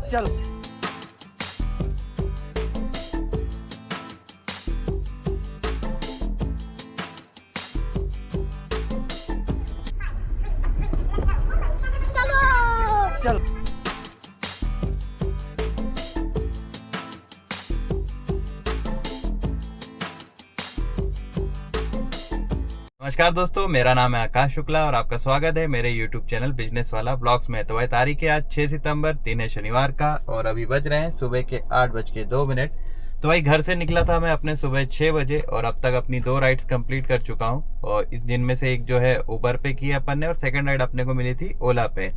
चल चल नमस्कार दोस्तों, मेरा नाम है आकाश शुक्ला और आपका स्वागत है मेरे YouTube चैनल बिजनेस वाला ब्लॉग्स में। तो भाई तारीख है आज 6 सितंबर, दिन है शनिवार का और अभी बज रहे हैं सुबह के 8:02। तो भाई घर से निकला था मैं अपने सुबह 6 बजे और अब तक अपनी 2 राइड्स कंप्लीट कर चुका हूँ। और इस दिन में से एक जो है उबर पे की अपन ने और सेकंड राइड अपने को मिली थी ओला पे।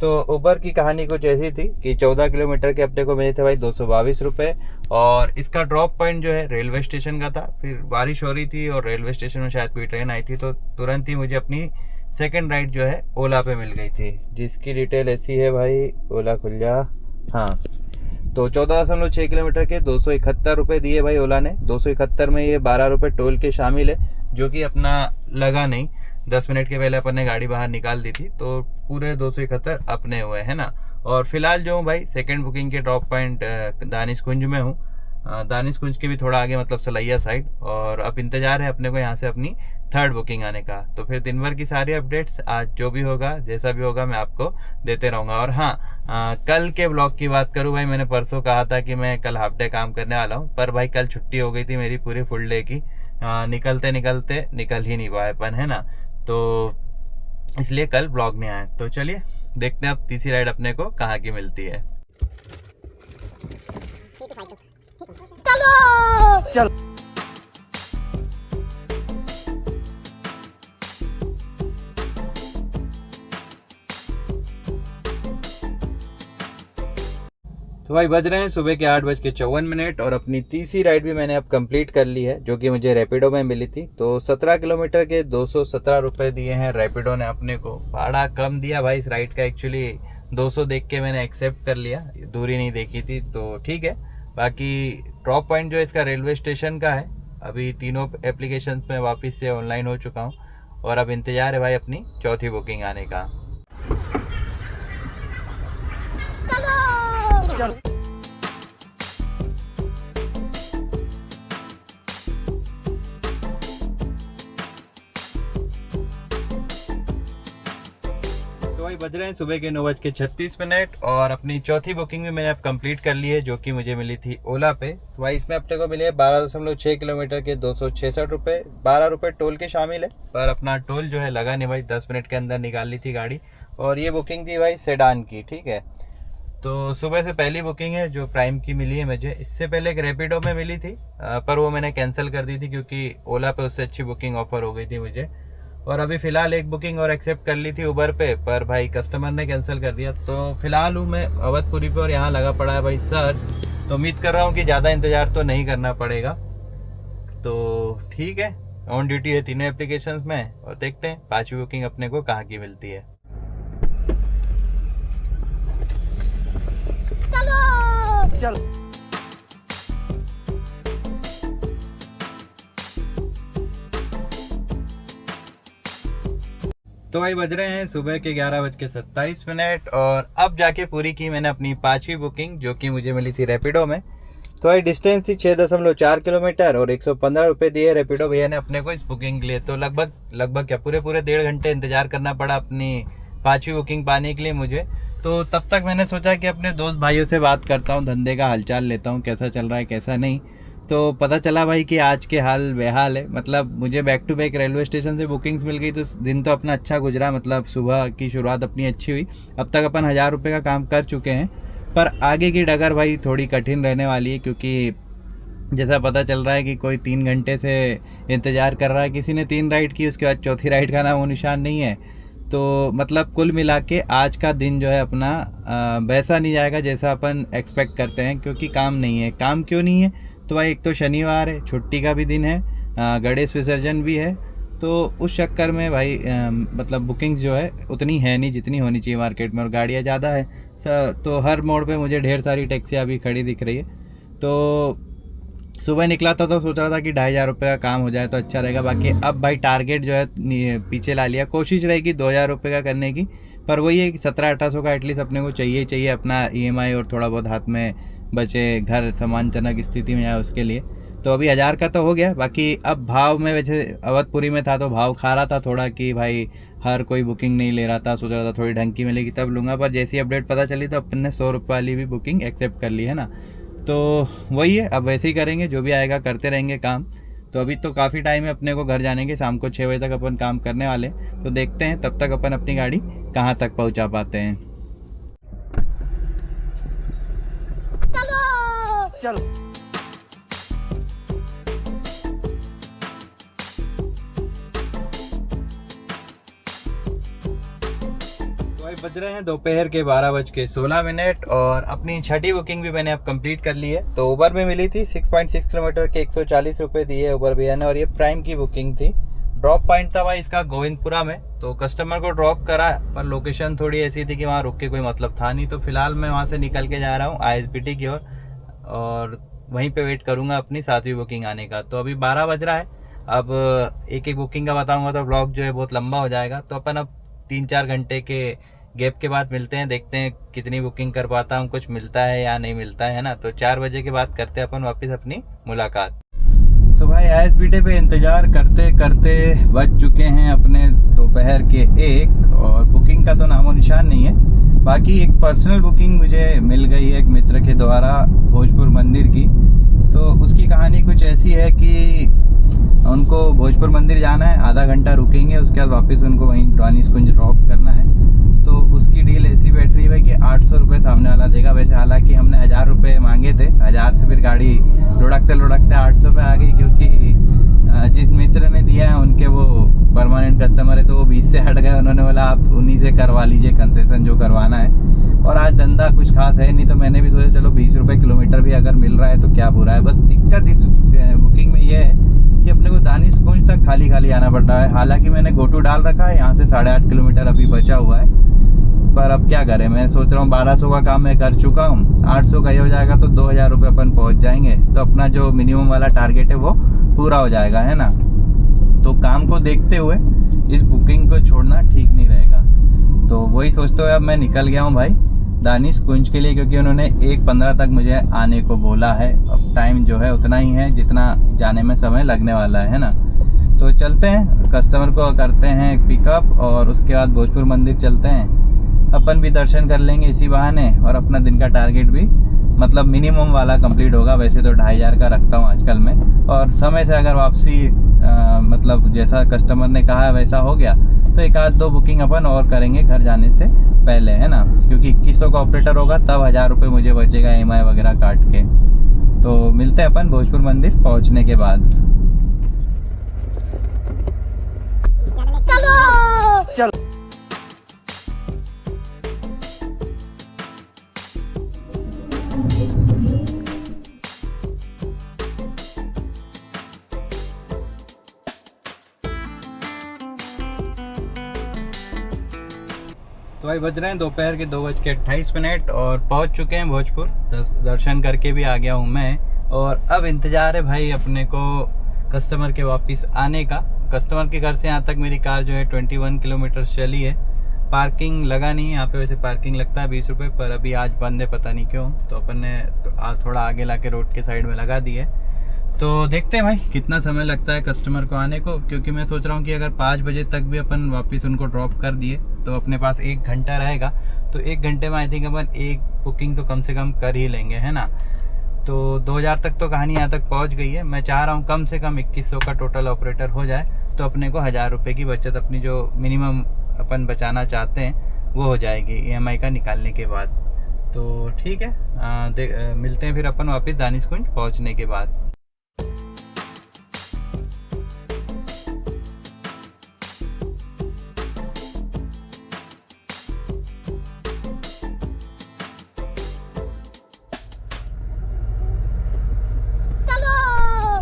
तो उबर की कहानी कुछ ऐसी थी कि 14 किलोमीटर के अपने को मिले थे भाई 222 रुपये। और इसका ड्रॉप पॉइंट जो है रेलवे स्टेशन का था। फिर बारिश हो रही थी और रेलवे स्टेशन में शायद कोई ट्रेन आई थी, तो तुरंत ही मुझे अपनी सेकंड राइड जो है ओला पे मिल गई थी, जिसकी डिटेल ऐसी है भाई। ओला खुल जा। हाँ, तो 14.6 किलोमीटर के 271 रुपये दिए भाई ओला ने। 271 में ये 12 रुपये टोल के शामिल है, जो कि अपना लगा नहीं। 10 मिनट के पहले अपन ने गाड़ी बाहर निकाल दी थी, तो पूरे 271 अपने हुए है ना। और फिलहाल जो हूँ भाई सेकंड बुकिंग के ड्रॉप पॉइंट दानिश कुंज में हूँ। दानिश कुंज के भी थोड़ा आगे, मतलब सलैया साइड। और अब इंतजार है अपने को यहाँ से अपनी थर्ड बुकिंग आने का। तो फिर दिन भर की सारी अपडेट्स आज जो भी होगा, जैसा भी होगा, मैं आपको देते रहूँगा। और हाँ, कल के ब्लॉग की बात करूँ भाई, मैंने परसों कहा था कि मैं कल हाफ डे काम करने वाला हूँ, पर भाई कल छुट्टी हो गई थी मेरी पूरी फुल डे की। निकलते निकलते निकल ही नहीं पाए अपन, है ना। तो इसलिए कल ब्लॉग नहीं आया। तो चलिए देखते हैं अब तीसरी राइड अपने को कहाँ की मिलती है। चल तो भाई बज रहे हैं सुबह के 8:54 और अपनी तीसरी राइड भी मैंने अब कंप्लीट कर ली है, जो कि मुझे रैपिडो में मिली थी। तो 17 किलोमीटर के 217 रुपये दिए हैं रैपिडो ने अपने को। भाड़ा कम दिया भाई इस राइड का, एक्चुअली 200 देख के मैंने एक्सेप्ट कर लिया, दूरी नहीं देखी थी तो ठीक है। बाकी ड्रॉप पॉइंट जो इसका रेलवे स्टेशन का है। अभी तीनों एप्लीकेशन में वापस से ऑनलाइन हो चुका हूँ और अब इंतजार है भाई अपनी चौथी बुकिंग आने का। चल तो भाई बज रहे हैं सुबह के 9:36 और अपनी चौथी बुकिंग भी मैंने अब कंप्लीट कर ली है, जो कि मुझे मिली थी ओला पे। तो भाई इसमें अपने को मिले 12.6 किलोमीटर के 266 रुपये। 12 रुपये टोल के शामिल है, पर अपना टोल जो है लगा नहीं भाई। 10 मिनट के अंदर निकाल ली थी गाड़ी। और ये बुकिंग थी भाई सेडान की, ठीक है। तो सुबह से पहली बुकिंग है जो प्राइम की मिली है मुझे। इससे पहले एक रैपिडो में मिली थी, पर वो मैंने कैंसिल कर दी थी क्योंकि ओला पे उससे अच्छी बुकिंग ऑफर हो गई थी मुझे। और अभी फ़िलहाल एक बुकिंग और एक्सेप्ट कर ली थी उबर पे, पर भाई कस्टमर ने कैंसिल कर दिया। तो फिलहाल हूँ मैं अवधपुरी पे और यहाँ लगा पड़ा है भाई सर्च। तो उम्मीद कर रहा हूँ कि ज़्यादा इंतज़ार तो नहीं करना पड़ेगा। तो ठीक है, ऑन ड्यूटी है तीनों एप्लीकेशंस में और देखते हैं पाँचवीं बुकिंग अपने को कहाँ की मिलती है। चल तो भाई बज रहे हैं सुबह के 11:27 और अब जाके पूरी की मैंने अपनी पाँचवीं बुकिंग, जो कि मुझे मिली थी रैपिडो में। तो भाई डिस्टेंस थी 6.4 किलोमीटर और 115 रुपये दिए रैपिडो भैया ने अपने को इस बुकिंग के लिए। तो लगभग क्या पूरे 1.5 घंटे इंतजार करना पड़ा अपनी पाँचवीं बुकिंग पाने के लिए मुझे। तो तब तक मैंने सोचा कि अपने दोस्त भाइयों से बात करता हूँ, धंधे का हालचाल लेता हूँ, कैसा चल रहा है कैसा नहीं। तो पता चला भाई कि आज के हाल बेहाल है। मतलब मुझे back to back railway station से बुकिंग्स मिल गई, तो दिन तो अपना अच्छा गुजरा। मतलब सुबह की शुरुआत अपनी अच्छी हुई। अब तक अपन 1000 रुपये का काम कर चुके हैं, पर आगे की डगर भाई थोड़ी कठिन रहने वाली है, क्योंकि जैसा पता चल रहा है कि कोई 3 घंटे से इंतज़ार कर रहा है। किसी ने 3 राइड की, उसके बाद चौथी राइड का नाम वो निशान नहीं है। तो मतलब कुल मिला के आज का दिन जो है अपना वैसा नहीं जाएगा जैसा अपन एक्सपेक्ट करते हैं, क्योंकि काम नहीं है। काम क्यों नहीं है? तो भाई एक तो शनिवार है, छुट्टी का भी दिन है, गणेश विसर्जन भी है। तो उस चक्कर में भाई मतलब बुकिंग्स जो है उतनी है नहीं जितनी होनी चाहिए मार्केट में, और गाड़ियाँ ज़्यादा है। तो हर मोड़ पे मुझे ढेर सारी टैक्सियाँ अभी खड़ी दिख रही है। तो सुबह निकला था तो सोच रहा था कि 2500 रुपये का काम हो जाए तो अच्छा रहेगा। बाकी अब भाई टारगेट जो है पीछे ला लिया। कोशिश रहेगी 2000 रुपये का करने की, पर वही है कि 1700-1800 का एटलीस्ट अपने को चाहिए चाहिए अपना EMI और थोड़ा बहुत हाथ में बचे, घर सम्मानजनक स्थिति में आए उसके लिए। तो अभी 1000 का तो हो गया। बाकी अब भाव में, वैसे अवधपुरी में था तो भाव खा रहा था थोड़ा कि भाई हर कोई बुकिंग नहीं ले रहा था, सोच रहा था थोड़ी ढंग की मिलेगी तब लूँगा, पर जैसी अपडेट पता चली तो अपन ने 100 रुपये वाली भी बुकिंग एक्सेप्ट कर ली है ना। तो वही है, अब वैसे ही करेंगे, जो भी आएगा करते रहेंगे काम। तो अभी तो काफ़ी टाइम है अपने को घर जाने के, शाम को 6 बजे तक अपन काम करने वाले, तो देखते हैं तब तक अपन अपनी गाड़ी कहाँ तक पहुँचा पाते हैं। चलो बज रहे हैं दोपहर के 12:16 और अपनी छठी बुकिंग भी मैंने अब कंप्लीट कर ली है। तो उबर में मिली थी 6.6 किलोमीटर के 140 रुपये दिए उबर भैया ने, और ये प्राइम की बुकिंग थी। ड्रॉप पॉइंट था भाई इसका गोविंदपुरा में, तो कस्टमर को ड्रॉप करा, पर लोकेशन थोड़ी ऐसी थी कि वहाँ रुक के कोई मतलब था नहीं। तो फिलहाल मैं वहाँ से निकल के जा रहा हूँ ISBT की ओर, और वहीं पे वेट करूँगा अपनी 7वीं बुकिंग आने का। तो अभी 12 बज रहा है। अब एक एक बुकिंग का बताऊँगा तो ब्लॉग जो है बहुत लंबा हो जाएगा। तो अपन अब 3-4 घंटे के गैप के बाद मिलते हैं, देखते हैं कितनी बुकिंग कर पाता हूँ, कुछ मिलता है या नहीं मिलता है ना। तो 4 बजे के बाद करते हैं अपन वापस अपनी मुलाकात। तो भाई ISBT पे इंतज़ार करते करते बज चुके हैं अपने दोपहर के 1, और बुकिंग का तो नामो निशान नहीं है। बाकी एक पर्सनल बुकिंग मुझे मिल गई है एक मित्र के द्वारा भोजपुर मंदिर की। तो उसकी कहानी कुछ ऐसी है कि उनको भोजपुर मंदिर जाना है, आधा घंटा रुकेंगे, उसके बाद वापस उनको वहीं दानिशकुंज ड्रॉप करना है। तो उसकी डील ऐसी बैठ रही है कि 800 रुपये सामने वाला देगा। वैसे हालांकि हमने 1000 रुपये मांगे थे, 1000 से फिर गाड़ी लुढ़कते लुढ़कते 800 पे आ गई, क्योंकि जिस मित्र ने दिया है उनके वो परमानेंट कस्टमर है, तो वो 20 से हट गए। उन्होंने बोला आप उन्हीं से करवा लीजिए कंसेशन जो करवाना है। और आज धंधा कुछ खास है नहीं, तो मैंने भी सोचा चलो 20 रुपये किलोमीटर भी अगर मिल रहा है तो क्या बुरा है। बस दिक्कत इस बुकिंग में ये है कि अपने को दानिशकुंज तक खाली खाली आना पड़ रहा है। हालांकि मैंने GoTo डाल रखा है, यहाँ से 8.5 किलोमीटर अभी बचा हुआ है, पर अब क्या करें। मैं सोच रहा हूँ 1200 का काम मैं कर चुका हूँ, 800 का ये हो जाएगा तो 2000 रुपये अपन पहुँच जाएंगे। तो अपना जो मिनिमम वाला टारगेट है वो पूरा हो जाएगा, है ना। तो काम को देखते हुए इस बुकिंग को छोड़ना ठीक नहीं रहेगा। तो वही सोचते हुए अब मैं निकल गया हूँ भाई दानिशकुंज के लिए, क्योंकि उन्होंने 1:15 तक मुझे आने को बोला है। अब टाइम जो है उतना ही है जितना जाने में समय लगने वाला है ना। तो चलते हैं, कस्टमर को करते हैं पिकअप, और उसके बाद भोजपुर मंदिर चलते हैं। अपन भी दर्शन कर लेंगे इसी बहाने, और अपना दिन का टारगेट भी मतलब मिनिमम वाला कंप्लीट होगा। वैसे तो 2500 का रखता हूँ आजकल मैं, और समय से अगर वापसी मतलब जैसा कस्टमर ने कहा वैसा हो गया तो 1-2 बुकिंग अपन और करेंगे घर जाने से पहले, है ना। क्योंकि 2100 का ऑपरेटर होगा तब 1000 रुपये मुझे बचेगा EMI वगैरह काट के। तो मिलते हैं अपन भोजपुर मंदिर पहुँचने के बाद। चलो तो भाई बज रहे हैं दोपहर के 2:28 और पहुंच चुके हैं भोजपुर। दर्शन करके भी आ गया हूं मैं, और अब इंतज़ार है भाई अपने को कस्टमर के वापस आने का। कस्टमर के घर से यहाँ तक मेरी कार जो है 21 किलोमीटर चली है। पार्किंग लगा नहीं है यहाँ पे, वैसे पार्किंग लगता है 20 रुपये, पर अभी आज बंद है पता नहीं क्यों। तो अपन ने थोड़ा आगे ला के रोड के साइड में लगा दी है। तो देखते हैं भाई कितना समय लगता है कस्टमर को आने को, क्योंकि मैं सोच रहा हूँ कि अगर 5 बजे तक भी अपन वापस उनको ड्रॉप कर दिए तो अपने पास 1 घंटा रहेगा। तो 1 घंटे में आई थिंक अपन 1 बुकिंग तो कम से कम कर ही लेंगे, है ना। तो 2000 तक तो कहानी यहाँ तक पहुँच गई है। मैं चाह रहा हूँ कम से कम 2100 का टोटल ऑपरेटर हो जाए, तो अपने को 1000 रुपये की बचत अपनी जो मिनिमम अपन बचाना चाहते हैं वो हो जाएगी EMI का निकालने के बाद। तो ठीक है, मिलते हैं फिर अपन वापस दानिशकुंज पहुँचने के बाद।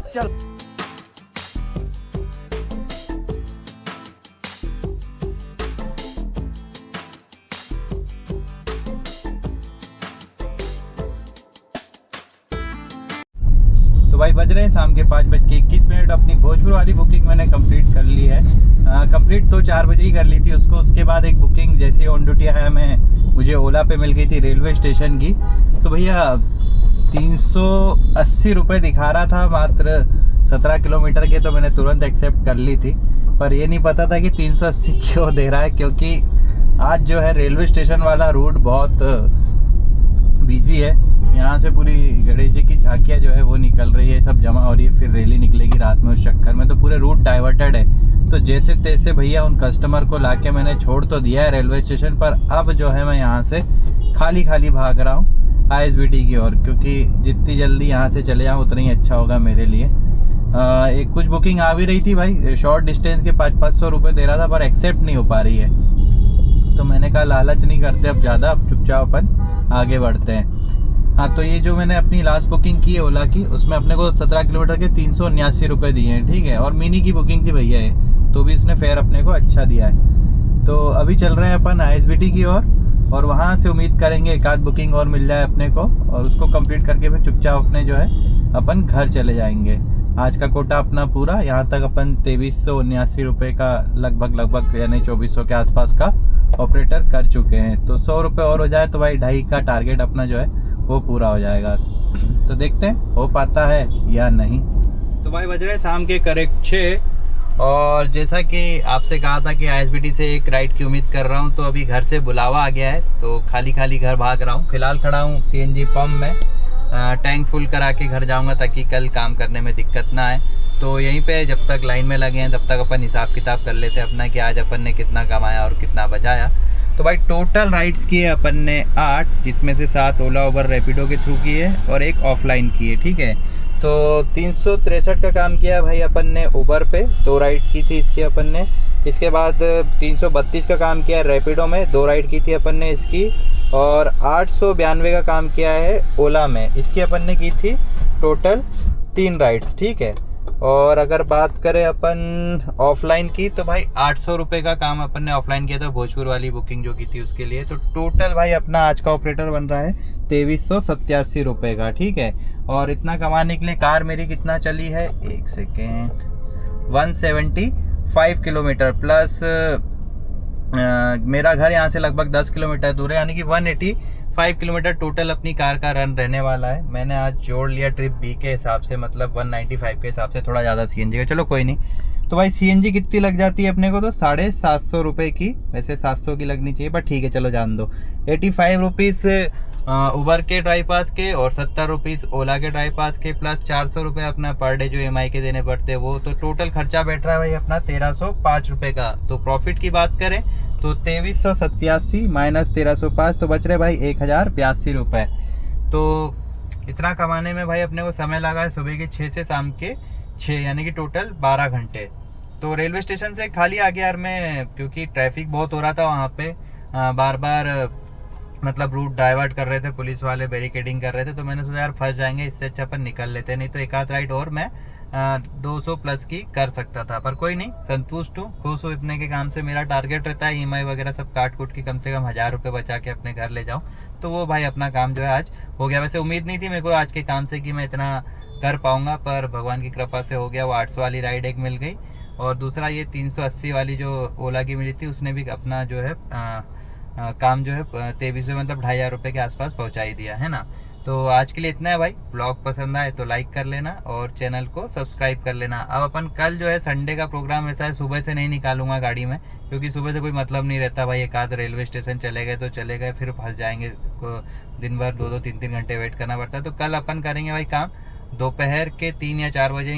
चल तो भाई बज रहे हैं शाम के 5:21। अपनी भोजपुर वाली बुकिंग मैंने कंप्लीट कर ली है। कंप्लीट तो 4 बजे ही कर ली थी उसको। उसके बाद एक बुकिंग बुकिंग जैसे ही ऑन ड्यूटी आया मैं, मुझे ओला पे मिल गई थी रेलवे स्टेशन की। तो भैया 380 रुपये दिखा रहा था मात्र 17 किलोमीटर के, तो मैंने तुरंत एक्सेप्ट कर ली थी। पर ये नहीं पता था कि 380 क्यों दे रहा है, क्योंकि आज जो है रेलवे स्टेशन वाला रूट बहुत बिजी है। यहाँ से पूरी गणेश जी की झांकियाँ जो है वो निकल रही है, सब जमा हो रही है, फिर रैली निकलेगी रात में। उस चक्कर में तो पूरे रूट डाइवर्टेड है। तो जैसे तैसे भैया उन कस्टमर को लाके मैंने छोड़ तो दिया है रेलवे स्टेशन पर। अब जो है मैं यहाँ से खाली खाली भाग रहा हूँ ISBT की ओर, क्योंकि जितनी जल्दी यहाँ से चले जाऊँ उतना ही अच्छा होगा मेरे लिए। एक कुछ बुकिंग आ भी रही थी भाई, शॉर्ट डिस्टेंस के 500-500 रुपये दे रहा था, पर एक्सेप्ट नहीं हो पा रही है। तो मैंने कहा लालच नहीं करते अब ज़्यादा, अब चुपचाप अपन आगे बढ़ते हैं। हाँ, तो ये जो मैंने अपनी लास्ट बुकिंग की है ओला की, उसमें अपने को 17 किलोमीटर के 379 रुपये दिए हैं, ठीक है। और मिनी की बुकिंग थी भैया ये, तो भी इसने फेयर अपने को अच्छा दिया है। तो अभी चल रहे हैं अपन ISBT की ओर, और वहाँ से उम्मीद करेंगे एक आध बुकिंग और मिल जाए अपने को, और उसको कंप्लीट करके फिर चुपचाप अपने जो है अपन घर चले जाएंगे। आज का कोटा अपना पूरा, यहाँ तक अपन 2379 रुपये का लगभग यानी 2400 के आसपास का ऑपरेटर कर चुके हैं। तो 100 रुपये और हो जाए तो भाई 2.5 का टारगेट अपना जो है वो पूरा हो जाएगा। तो देखते हैं हो पाता है या नहीं। तो भाई बज रहे शाम के करेक्ट 6, और जैसा कि आपसे कहा था कि ISBT से एक राइड की उम्मीद कर रहा हूँ, तो अभी घर से बुलावा आ गया है, तो खाली खाली घर भाग रहा हूँ। फिलहाल खड़ा हूँ CNG पंप में, टैंक फुल करा के घर जाऊँगा ताकि कल काम करने में दिक्कत ना आए। तो यहीं पे जब तक लाइन में लगे हैं तब तक अपन हिसाब किताब कर लेते हैं अपना कि आज अपन ने कितना कमाया और कितना बचाया। तो भाई टोटल राइड्स किए अपन ने 8, जिसमें से 7 ओला उबर रैपिडो के थ्रू की है और एक ऑफलाइन की है, ठीक है। तो 363 का काम किया भाई अपन ने उबर पे, 2 राइड की थी इसकी अपन ने। इसके बाद 332 का काम किया रैपिडो में, 2 राइड की थी अपन ने इसकी। और 892 का काम किया है ओला में, इसकी अपन ने की थी टोटल 3 राइड्स, ठीक है। और अगर बात करें अपन ऑफलाइन की, तो भाई 800 रुपये का काम अपन ने ऑफलाइन किया था, भोजपुर वाली बुकिंग जो की थी उसके लिए। तो टोटल भाई अपना आज का ऑपरेटर बन रहा है 2387 रुपये का, ठीक है। और इतना कमाने के लिए कार मेरी कितना चली है, 1 सेकेंड, 175 किलोमीटर प्लस मेरा घर यहाँ से लगभग 10 किलोमीटर दूर है, यानी कि 185 किलोमीटर टोटल अपनी कार का रन रहने वाला है। मैंने आज जोड़ लिया ट्रिप B के हिसाब से, मतलब 195 के हिसाब से थोड़ा ज़्यादा CNG का, चलो कोई नहीं। तो भाई CNG कितनी लग जाती है अपने को, तो 750 रुपये की, वैसे 700 की लगनी चाहिए पर ठीक है चलो जान दो। 85 रुपीज़ उबर के ड्राइव पास के और 70 रुपीज़ ओला के ड्राइव पास के, प्लस 400 रुपये अपना पर डे जो EMI के देने पड़ते हैं वो। तो टोटल खर्चा बैठ रहा है भाई अपना 1305 रुपये का। तो प्रॉफिट की बात करें तो 2387 माइनस 1305, तो बच रहे भाई 1082 रुपये। तो इतना कमाने में भाई अपने को समय लगा है सुबह के 6 से शाम के 6, यानी कि टोटल 12 घंटे। तो रेलवे स्टेशन से खाली आ गया यार मैं, क्योंकि ट्रैफिक बहुत हो रहा था वहाँ पे, बार बार मतलब रूट डाइवर्ट कर रहे थे पुलिस वाले, बैरिकेडिंग कर रहे थे। तो मैंने सोचा यार फंस जाएंगे, इससे अच्छा अपन निकल लेते, नहीं तो एक आध राइड और मैं 200 प्लस की कर सकता था। पर कोई नहीं, संतुष्ट हूँ, खुश हूँ इतने के काम से। मेरा टारगेट रहता है EMI वगैरह सब काट कूट के कम से कम 1000 रुपये बचा के अपने घर ले जाऊँ। तो वो भाई अपना काम जो है आज हो गया। वैसे उम्मीद नहीं थी मेरे को आज के काम से कि मैं इतना कर पाऊँगा, पर भगवान की कृपा से हो गया। वो 800 वाली राइड एक मिल गई, और दूसरा ये 380 वाली जो ओला की मिली थी उसने भी अपना जो है काम जो है 2300 मतलब 2500 रुपये के आसपास पहुंचा ही दिया है ना। तो आज के लिए इतना है भाई। ब्लॉग पसंद आए तो लाइक कर लेना और चैनल को सब्सक्राइब कर लेना। अब अपन कल जो है संडे का प्रोग्राम ऐसा है, सुबह से नहीं निकालूंगा गाड़ी में, क्योंकि सुबह से कोई मतलब नहीं रहता भाई। एक आध रेलवे स्टेशन चले गए तो चले गए, फिर फंस जाएंगे, दिन भर 2-2 3-3 घंटे वेट करना पड़ता है। तो कल अपन करेंगे भाई काम दोपहर के 3 या 4 बजे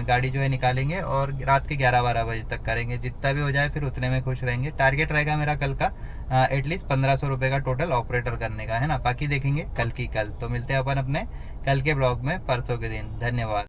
गाड़ी जो है निकालेंगे, और रात के 11-12 बजे तक करेंगे। जितना भी हो जाए फिर उतने में खुश रहेंगे। टारगेट रहेगा मेरा कल का एटलीस्ट 1500 रुपये का टोटल ऑपरेटर करने का, है ना। बाकी देखेंगे कल की कल। तो मिलते हैं अपन अपने कल के ब्लॉग में परसों के दिन। धन्यवाद।